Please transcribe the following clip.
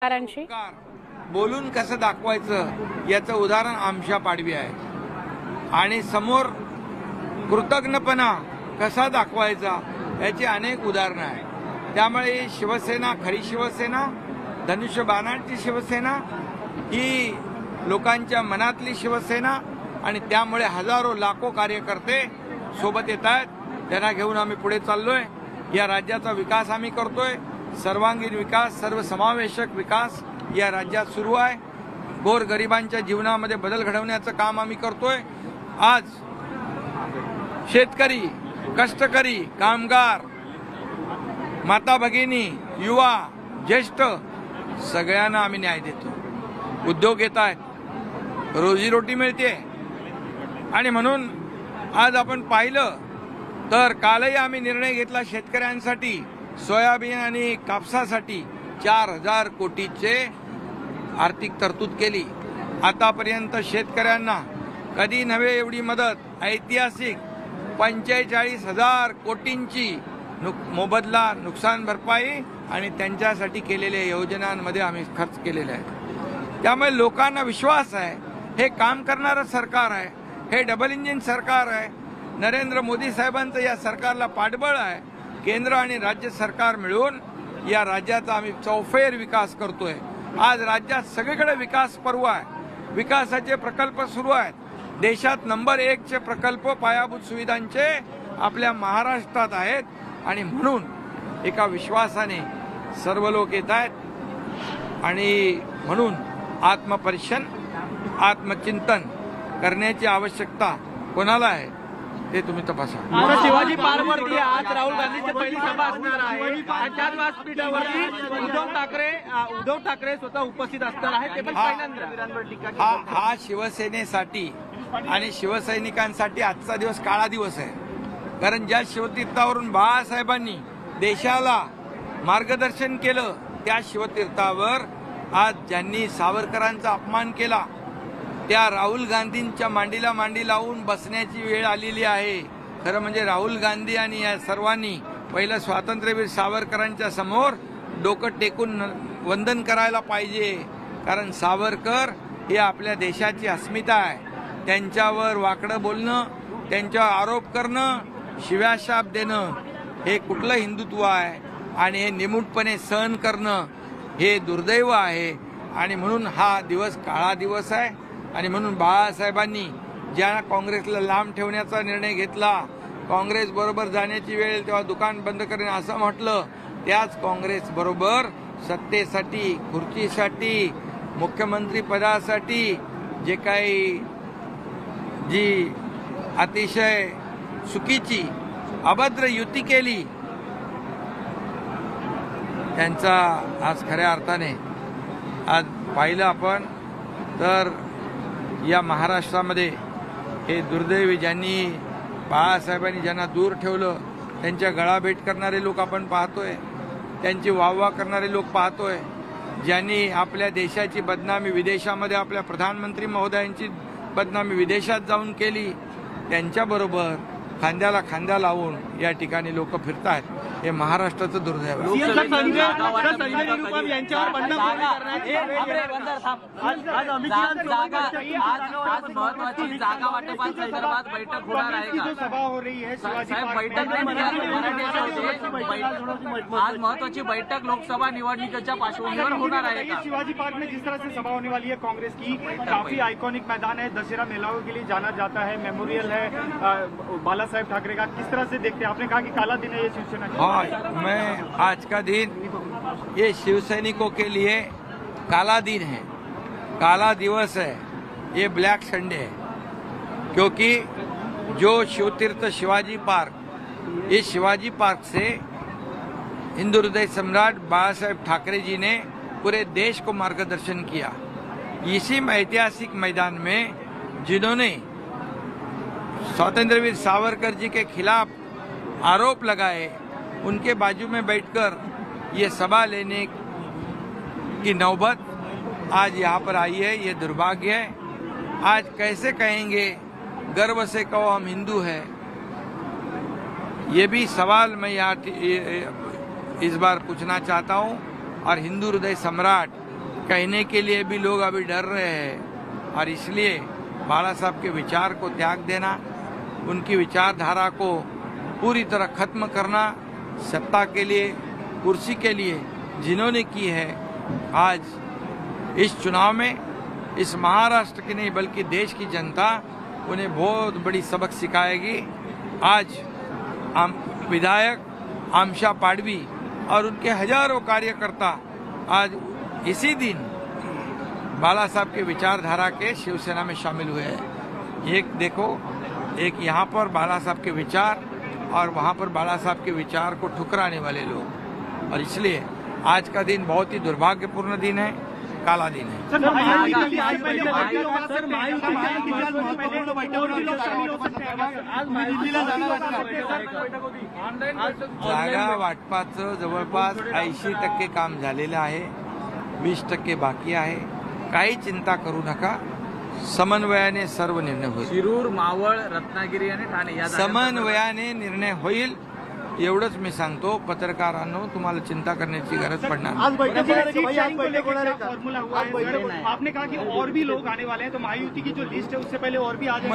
बोलून कसं दाखवायचं याचं उदाहरण आमच्या पाडवी आहे आणि समोर कृतज्ञपणा कसा दाखवायचा याची अनेक उदाहरणं आहेत। त्यामुळे शिवसेना खरी शिवसेना, धनुष्यबाणाची शिवसेना ही लोकांच्या मनातली शिवसेना आणि त्यामुळे हजारो लाखो कार्यकर्ते सोबत येत आहेत। त्यांना घेऊन आम्ही पुढे चाललोय। या राज्याचा विकास आम्ही करतोय, सर्वांगीण विकास, सर्वसमावेशक विकास या राज्यात सुरू आहे। गोरगरिबांच्या जीवनामध्ये बदल घडवण्याचं काम आम्ही करतोय। आज शेतकरी, कष्टकरी, कामगार, माता भगिनी, युवा, ज्येष्ठ सगळ्यांना आम्ही न्याय देतो। उद्योग येत आहेत, रोजीरोटी मिळते आणि म्हणून आज आपण पाहिलं तर कालही आम्ही निर्णय घेतला शेतकऱ्यांसाठी सोयाबीन आणि कापसासाठी 4000 कोटीचे आर्थिक तरतूद केली। आतापर्यंत शेतकऱ्यांना कधी नव्हे एवढी मदत, ऐतिहासिक 45,000 कोटींची मोबदला, नुकसान भरपाई आणि त्यांच्यासाठी केलेल्या योजनांमध्ये आम्ही खर्च केलेला आहे। त्यामुळे लोकांना विश्वास आहे, हे काम करणारं सरकार आहे, हे डबल इंजिन सरकार आहे। नरेंद्र मोदी साहेबांचं या सरकारला पाठबळ आहे। केंद्र आणि राज्य सरकार मिळून या राज्याचा आम्ही चौफेर विकास करतोय। आज राज्यात सगळीकडे विकास पर्व आहे, विकासाचे प्रकल्प सुरू आहेत। देशात नंबर 1 चे प्रकल्प पायाभूत सुविधांचे आपल्या महाराष्ट्रात आहेत आणि म्हणून एका विश्वासाने सर्व लोक येत आहेत आणि म्हणून आत्मपरीक्षण, आत्मचिंतन करण्याची आवश्यकता कोणाला आहे ते तुम्ही तपासा। शिवाजी पार्कवरती आज राहुल गांधींची पहिली सभा असणार आहे आणि त्याच व्यासपीठावरती उद्धव ठाकरे स्वतः उपस्थित असणार आहे, ते पण पहिल्यांदा। हा शिवसेनेसाठी आणि शिवसैनिकांसाठी आजचा दिवस काळा दिवस आहे, कारण ज्या शिवतीर्थावरून बाळासाहेबांनी देशाला मार्गदर्शन केलं त्या शिवतीर्थावर आज ज्यांनी सावरकरांचा अपमान केला त्या राहुल गांधींच्या मांडीला मांडी लावून बसण्याची वेळ आलेली आहे। खरं म्हणजे राहुल गांधी आणि या सर्वांनी पहिलं स्वातंत्र्यवीर सावरकरांच्या समोर डोकं टेकून वंदन करायला पाहिजे, कारण सावरकर हे आपल्या देशाची अस्मिता आहे। त्यांच्यावर वाकडं बोलणं, त्यांच्यावर आरोप करणं, शिव्याशाप देणं हे कुठलं हिंदुत्व आहे आणि हे निमूटपणे सहन करणं हे दुर्दैव आहे आणि म्हणून हा दिवस काळा दिवस आहे। आणि म्हणून बाळासाहेबांनी ज्या काँग्रेसला लांब ठेवण्याचा निर्णय घेतला, काँग्रेस बरोबर जाण्याची वेळ तेव्हा दुकान बंद करेन असं म्हटलं, त्याच काँग्रेस बरोबर सत्तेसाठी, खुर्चीसाठी, मुख्यमंत्री पदासाठी जे काही जी अतिशय चुकीची अभद्र युती केली त्यांचा आज खऱ्या अर्थाने आज पाहिलं आपण तर या महाराष्ट्रामध्ये हे दुर्दैवी ज्यांनी बाळासाहेबांनी ज्यांना दूर ठेवलं त्यांच्या गळाभेट करणारे लोक आपण पाहतोय, त्यांची वाहवा करणारे लोक पाहतोय, ज्यांनी आपल्या देशाची बदनामी विदेशामध्ये आपल्या प्रधानमंत्री महोदयांची बदनामी विदेशात जाऊन केली, त्यांच्याबरोबर खांद्याला खांदा लावून या ठिकाणी लोक फिरतात। हे महाराष्ट्राचं दुर्दैव आहे। महत्वाची जागा वाटपासंदर्भात बैठक होणार आहे का? सभा हो रही है, आज महत्वाची बैठक लोकसभा निवडणुकीच्या पार्श्वभूमीवर होणार आहे का? शिवाजी पार्क में जिस तरह से सभा होने वाली है कांग्रेस की, काफी आइकॉनिक मैदान है, दशहरा मेलाओं के लिए जाना जाता है, मेमोरियल है बाला साहेब ठाकरे का, किस तरह से देखते हैं? आपने कहा कि काला दिन है ये शिवसेना। हाँ, मैं आज का दिन ये शिवसैनिकों के लिए काला दिन है, काला दिवस है, ये ब्लैक संडे है, क्योंकि जो शिवतीर्थ शिवाजी पार्क, ये शिवाजी पार्क से हिंदू हृदय सम्राट बाला साहेब ठाकरे जी ने पूरे देश को मार्गदर्शन किया। इसी ऐतिहासिक मैदान में जिन्होंने स्वतंत्रवीर सावरकर जी के खिलाफ आरोप लगाए, उनके बाजू में बैठकर ये सभा लेने की नौबत आज यहाँ पर आई है। ये दुर्भाग्य है। आज कैसे कहेंगे गर्व से कहो हम हिंदू हैं, ये भी सवाल मैं यहाँ इस बार पूछना चाहता हूँ। और हिंदू हृदय सम्राट कहने के लिए भी लोग अभी डर रहे हैं और इसलिए बाला साहब के विचार को त्याग देना, उनकी विचारधारा को पूरी तरह खत्म करना, सत्ता के लिए, कुर्सी के लिए जिन्होंने की है, आज इस चुनाव में इस महाराष्ट्र की नहीं बल्कि देश की जनता उन्हें बहुत बड़ी सबक सिखाएगी। आज विधायक आमशा पाडवी और उनके हजारों कार्यकर्ता आज इसी दिन बाला साहब के विचारधारा के शिवसेना में शामिल हुए हैं। एक देखो, एक यहाँ पर बाला साहब के विचार और वहाँ पर बाला साहब के विचार को ठुकराने वाले लोग, और इसलिए आज का दिन बहुत ही दुर्भाग्यपूर्ण दिन है, काला दिन है। जागा वाटपाचं जवळपास 80% काम झालेलं आहे, 20% बाकी आहे। काही चिंता करू नका, समन्वयाने सर्व निर्णय होईल। शिरूर, मावळ, रत्नागिरी आणि ठाणे या समन्वयाने निर्णय होईल एवढंच मी सांगतो। पत्रकारांनो, तुम्हाला चिंता करण्याची गरज पडणार फॉर्मूला हुआ है। आपने कहा कि और भी लोग आने वाले हैं, तो महायुति की जो लिस्ट है उससे पहले और भी आ जाएंगे।